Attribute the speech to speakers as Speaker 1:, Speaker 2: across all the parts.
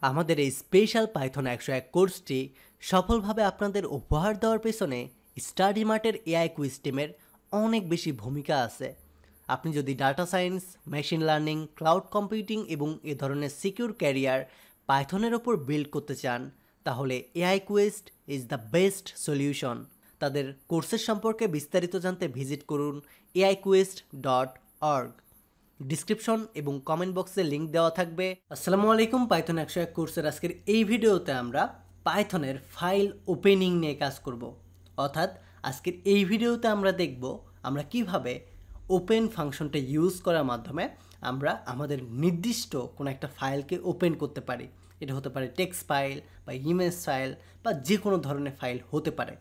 Speaker 1: আমাদের এই special Python 101 কোর্সটি সফলভাবে আপনাদের উপহার দেওয়ার পেছনে স্টাডি মার্টের এআই কুইজ টিমের অনেক বেশি ভূমিকা আছে। আপনি যদি data science, machine learning, cloud computing এবং এ ধরনের সিকিউর ক্যারিয়ার পাইথনের ওপর বিল্ড করতে চান, তাহলে AI quest is the best solution. তাদের কোর্সের সম্পর্কে বিস্তারিত জানতে ভিজিট করুন aiQuest.org। ডিসক্রিপশন এবং কমেন্ট বক্সে লিংক দেওয়া থাকবে। আসসালামু আলাইকুম, পাইথন 101 কোর্সের আজকের এই ভিডিওতে আমরা পাইথনের ফাইল ওপেনিং নিয়ে কাজ করব। অর্থাৎ আজকের এই ভিডিওতে আমরা দেখব আমরা কিভাবে ওপেন ফাংশনটা ইউজ করার মাধ্যমে আমরা আমাদের নির্দিষ্ট কোনো একটা ফাইলকে ওপেন করতে পারি। এটা হতে পারে টেক্সট ফাইল বা ইমেজ ফাইল বা যে কোনো ধরনের ফাইল হতে পারে।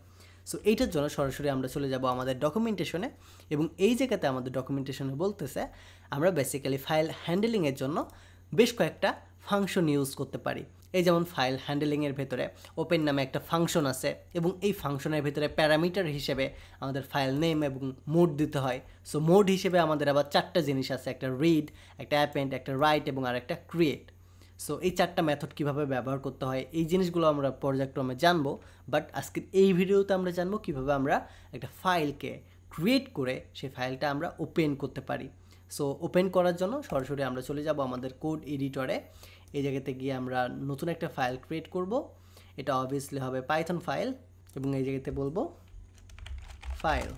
Speaker 1: সো এইটার জন্য সরাসরি আমরা চলে যাব আমাদের ডকুমেন্টেশনে, এবং এই জায়গাতে আমাদের ডকুমেন্টেশনে বলতেছে আমরা বেসিক্যালি ফাইল হ্যান্ডেলিংয়ের জন্য বেশ কয়েকটা ফাংশন ইউজ করতে পারি। এই যেমন ফাইল হ্যান্ডেলিংয়ের ভেতরে ওপেন নামে একটা ফাংশন আছে, এবং এই ফাংশনের ভেতরে প্যারামিটার হিসেবে আমাদের ফাইল নেম এবং মোড দিতে হয়। সো মোড হিসেবে আমাদের আবার চারটা জিনিস আছে, একটা রিড, একটা অ্যাপেন্ড, একটা রাইট এবং আর একটা ক্রিয়েট। সো এই চারটা মেথড কীভাবে ব্যবহার করতে হয় এই জিনিসগুলো আমরা পর্যায়ক্রমে জানবো, বাট আজকের এই ভিডিওতে আমরা জানবো কীভাবে আমরা একটা ফাইলকে ক্রিয়েট করে সেই ফাইলটা আমরা ওপেন করতে পারি। সো ওপেন করার জন্য সরাসরি আমরা চলে যাব আমাদের কোড এডিটরে। এই জায়গাতে গিয়ে আমরা নতুন একটা ফাইল ক্রিয়েট করব। এটা অবভিয়াসলি হবে পাইথন ফাইল, এবং এই জায়গাতে বলবো ফাইল,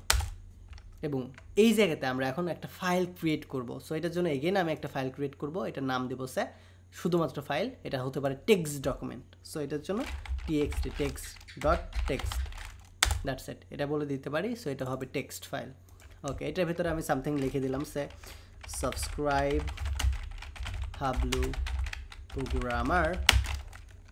Speaker 1: এবং এই জায়গাতে আমরা এখন একটা ফাইল ক্রিয়েট করব। সো এটার জন্য এগেন আমি একটা ফাইল ক্রিয়েট করব, এটার নাম দেবো শুধুমাত্র ফাইল। এটা হতে পারে টেক্সট ডকুমেন্ট। সো এটার জন্য txt text.text, দ্যাটস ইট, এটা বলে দিতে পারি। সো এটা হবে টেক্সট ফাইল। ওকে, এটার ভিতরে আমি সামথিং লিখে দিলাম, সাবস্ক্রাইব হাবলু প্রোগ্রামার,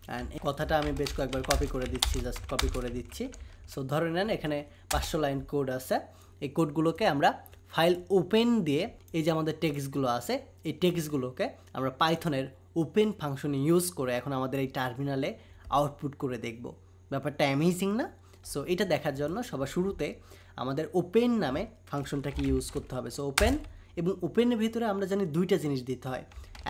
Speaker 1: অ্যান্ড এই কথাটা আমি বেশ কয়েকবার কপি করে দিচ্ছি, জাস্ট কপি করে দিচ্ছি। সো ধরে নেন এখানে 500 লাইন কোড আছে। এই কোডগুলোকে আমরা ফাইল ওপেন দিয়ে এই যে আমাদের টেক্সটগুলো আছে, এই টেক্সটগুলোকে আমরা পাইথনের ওপেন ফাংশন ইউজ করে এখন আমাদের এই টার্মিনালে আউটপুট করে দেখব। ব্যাপারটা অ্যামেজিং না? সো এটা দেখার জন্য সবার শুরুতে আমাদের ওপেন নামে ফাংশনটাকে ইউজ করতে হবে। সো ওপেন, এবং ওপেনের ভিতরে আমরা জানি দুইটা জিনিস দিতে হয়।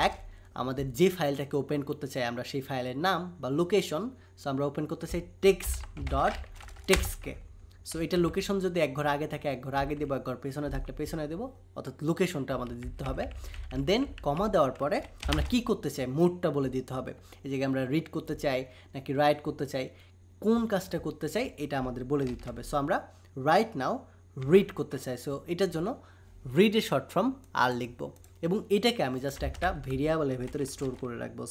Speaker 1: এক, আমাদের যে ফাইলটাকে ওপেন করতে চাই আমরা সেই ফাইলের নাম বা লোকেশন। সো আমরা ওপেন করতে চাই text.txt-কে। সো এটা লোকেশন যদি এক ঘর আগে থাকে এক ঘর আগে দেবো, এক ঘর পেছনে থাকলে পেছনে দেবো, অর্থাৎ লোকেশনটা আমাদের দিতে হবে। অ্যান্ড দেন কমা দেওয়ার পরে আমরা কি করতে চাই মোডটা বলে দিতে হবে। এই জায়গায় আমরা রিড করতে চাই নাকি রাইট করতে চাই, কোন কাজটা করতে চাই এটা আমাদের বলে দিতে হবে। সো আমরা রাইট নাও রিড করতে চাই। সো এটার জন্য রিডের শর্ট ফর্ম আর লিখবো, এবং এটাকে আমি জাস্ট একটা ভেরিয়েবলের ভেতরে স্টোর করে রাখবো।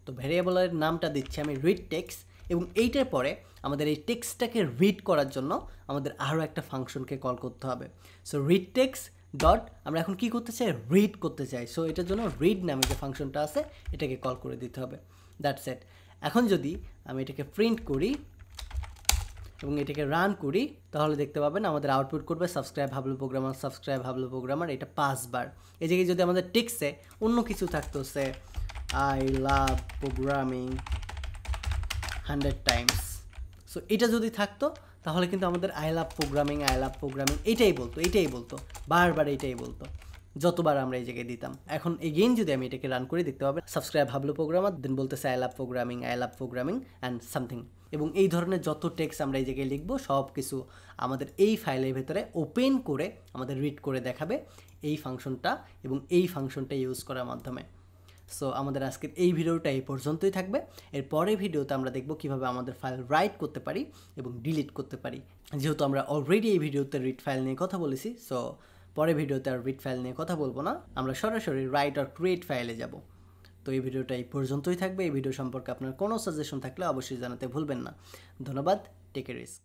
Speaker 1: তো ভেরিয়েবলের নামটা দিচ্ছি আমি রিড টেক্সট, এবং এইটার পরে আমাদের এই টেক্সটটাকে রিড করার জন্য আমাদের আরও একটা ফাংশনকে কল করতে হবে। সো রিড টেক্সট ডট আমরা এখন কি করতে চাই, রিড করতে চাই। সো এটার জন্য রিড নামে যে ফাংশনটা আছে এটাকে কল করে দিতে হবে। That's it. এখন যদি আমি এটাকে প্রিন্ট করি এবং এটাকে রান করি, তাহলে দেখতে পাবেন আমাদের আউটপুট করবে সাবস্ক্রাইব হাবলু প্রোগ্রামার, এটা 5 বার। এই জায়গায় যদি আমাদের টেক্সটে অন্য কিছু থাকতো, I love programming 100 Times, so এটা যদি থাকতো তাহলে কিন্তু আমাদের আই লাভ প্রোগ্রামিং এটাই বলতো বারবার এটাই বলতো যতবার আমরা এই জায়গায় দিতাম। এখন এগেইন যদি আমি এটাকে রান করে দেখতে পাবেন সাবস্ক্রাইব হাবলু প্রোগ্রামার, দেন বলতেছে I love programming and something. এবং এই ধরনের যত টেক্সট আমরা এই জায়গায় লিখবো সব কিছু আমাদের এই ফাইলের ভেতরে ওপেন করে আমাদের রিড করে দেখাবে এই ফাংশনটা, এবং এই ফাংশনটা ইউজ করার মাধ্যমে। সো আমাদের আজকের এই ভিডিওটা এই পর্যন্তই থাকবে। এর পরের ভিডিওতে আমরা দেখব কীভাবে আমাদের ফাইল রাইট করতে পারি এবং ডিলিট করতে পারি। যেহেতু আমরা অলরেডি এই ভিডিওতে রিড ফাইল নিয়ে কথা বলেছি, সো পরের ভিডিওতে আর রিড ফাইল নিয়ে কথা বলবো না, আমরা সরাসরি রাইট আর ক্রিয়েট ফাইলে যাব। তো এই ভিডিওটা এই পর্যন্তই থাকবে। এই ভিডিও সম্পর্কে আপনার কোনো সাজেশন থাকলে অবশ্যই জানাতে ভুলবেন না। ধন্যবাদ, টেক এ রিস্ক।